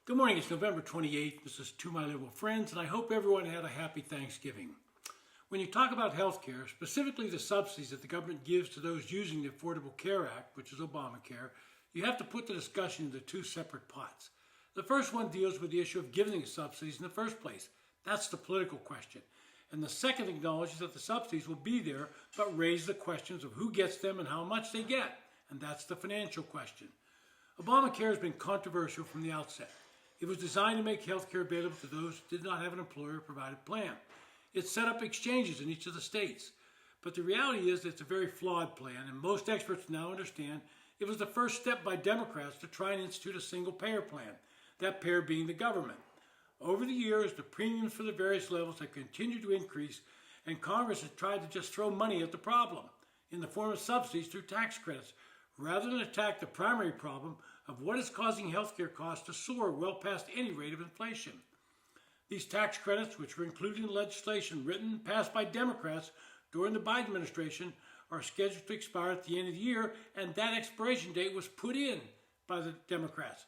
Good morning, it's November 28th. This is To My Liberal Friends, and I hope everyone had a happy Thanksgiving. When you talk about health care, specifically the subsidies that the government gives to those using the Affordable Care Act, which is Obamacare, you have to put the discussion into two separate pots. The first one deals with the issue of giving the subsidies in the first place. That's the political question. And the second acknowledges that the subsidies will be there, but raise the questions of who gets them and how much they get. And that's the financial question. Obamacare has been controversial from the outset. It was designed to make health care available to those who did not have an employer-provided plan. It set up exchanges in each of the states. But the reality is that it's a very flawed plan, and most experts now understand it was the first step by Democrats to try and institute a single-payer plan, that payer being the government. Over the years, the premiums for the various levels have continued to increase, and Congress has tried to just throw money at the problem in the form of subsidies through tax credits, rather than attack the primary problem of what is causing healthcare costs to soar well past any rate of inflation. These tax credits, which were included in legislation written and passed by Democrats during the Biden administration, are scheduled to expire at the end of the year, and that expiration date was put in by the Democrats.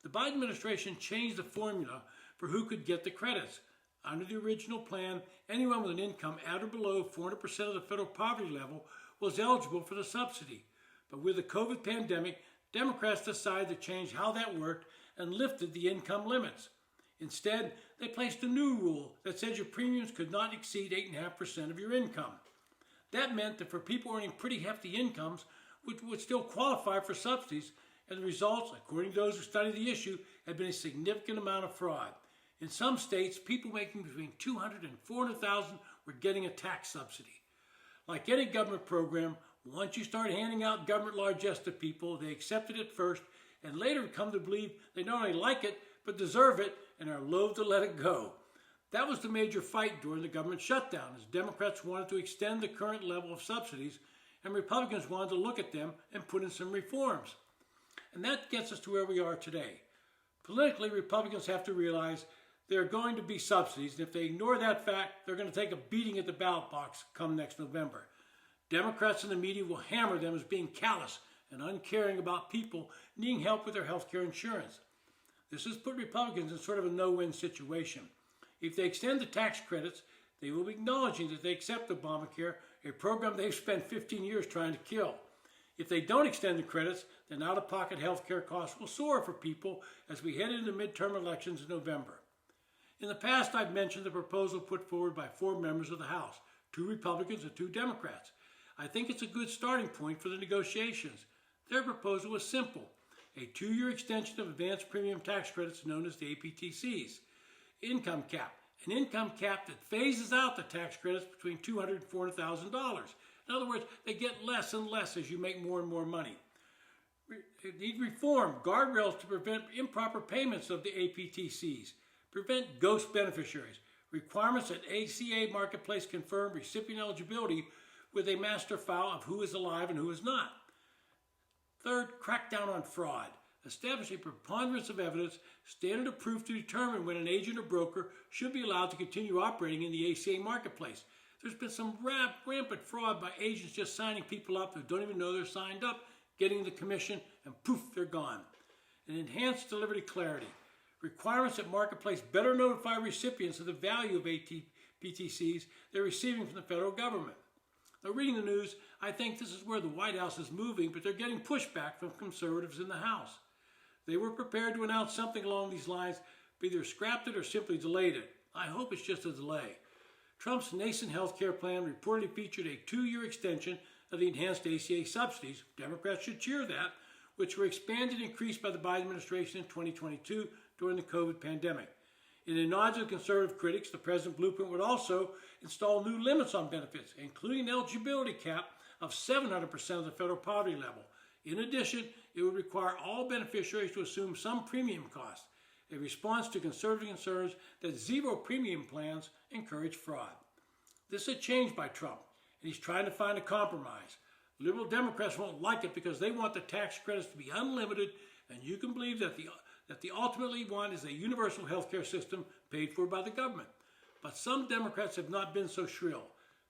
The Biden administration changed the formula for who could get the credits. Under the original plan, anyone with an income at or below 400% of the federal poverty level was eligible for the subsidy. But with the COVID pandemic, Democrats decided to change how that worked and lifted the income limits. Instead, they placed a new rule that said your premiums could not exceed 8.5% of your income. That meant that for people earning pretty hefty incomes, which would still qualify for subsidies, and the results, according to those who studied the issue, had been a significant amount of fraud. In some states, people making between $200,000 and $400,000 were getting a tax subsidy. Like any government program, once you start handing out government largesse to people, they accept it at first and later come to believe they not only like it, but deserve it and are loath to let it go. That was the major fight during the government shutdown, as Democrats wanted to extend the current level of subsidies and Republicans wanted to look at them and put in some reforms. And that gets us to where we are today. Politically, Republicans have to realize there are going to be subsidies, and if they ignore that fact, they're going to take a beating at the ballot box come next November. Democrats in the media will hammer them as being callous and uncaring about people needing help with their health care insurance. This has put Republicans in sort of a no-win situation. If they extend the tax credits, they will be acknowledging that they accept Obamacare, a program they've spent 15 years trying to kill. If they don't extend the credits, then out-of-pocket health care costs will soar for people as we head into midterm elections in November. In the past, I've mentioned the proposal put forward by 4 members of the House, 2 Republicans and 2 Democrats. I think it's a good starting point for the negotiations. Their proposal was simple: a 2-year extension of advanced premium tax credits known as the APTCs. Income cap, an income cap that phases out the tax credits between $200,000 and $400,000. In other words, they get less and less as you make more and more money. They need reform, guardrails to prevent improper payments of the APTCs, prevent ghost beneficiaries, requirements that ACA Marketplace confirm recipient eligibility with a master file of who is alive and who is not. Third, crack down on fraud. Establish a preponderance of evidence, standard of proof to determine when an agent or broker should be allowed to continue operating in the ACA Marketplace. There's been some rampant fraud by agents just signing people up who don't even know they're signed up, getting the commission, and poof, they're gone. And enhanced delivery clarity. Requirements that Marketplace better notify recipients of the value of APTCs they're receiving from the federal government. Now, reading the news, I think this is where the White House is moving, but they're getting pushback from conservatives in the House. They were prepared to announce something along these lines, but either scrapped it or simply delayed it. I hope it's just a delay. Trump's nascent health care plan reportedly featured a 2-year extension of the enhanced ACA subsidies. Democrats should cheer that, which were expanded and increased by the Biden administration in 2022 during the COVID pandemic. In a nod to the conservative critics, the President blueprint would also install new limits on benefits, including an eligibility cap of 700% of the federal poverty level. In addition, it would require all beneficiaries to assume some premium cost, a response to conservative concerns that zero premium plans encourage fraud. This is a change by Trump, and he's trying to find a compromise. Liberal Democrats won't like it because they want the tax credits to be unlimited, and you can believe that the ultimately want is a universal health care system paid for by the government. But some Democrats have not been so shrill.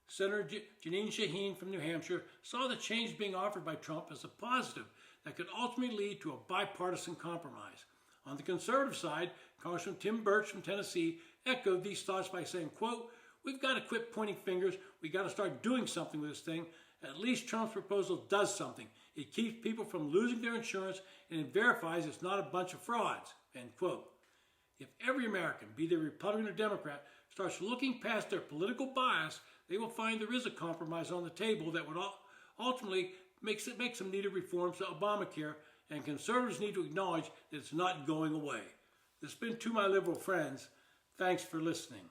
Senator Jeanine Shaheen from New Hampshire saw the change being offered by Trump as a positive that could ultimately lead to a bipartisan compromise. On the conservative side, Congressman Tim Burch from Tennessee echoed these thoughts by saying, quote, "We've got to quit pointing fingers. We've got to start doing something with this thing. At least Trump's proposal does something. It keeps people from losing their insurance and it verifies it's not a bunch of frauds," end quote. If every American, be they Republican or Democrat, starts looking past their political bias, they will find there is a compromise on the table that would ultimately make some needed reforms to Obamacare, and conservatives need to acknowledge that it's not going away. This has been To My Liberal Friends. Thanks for listening.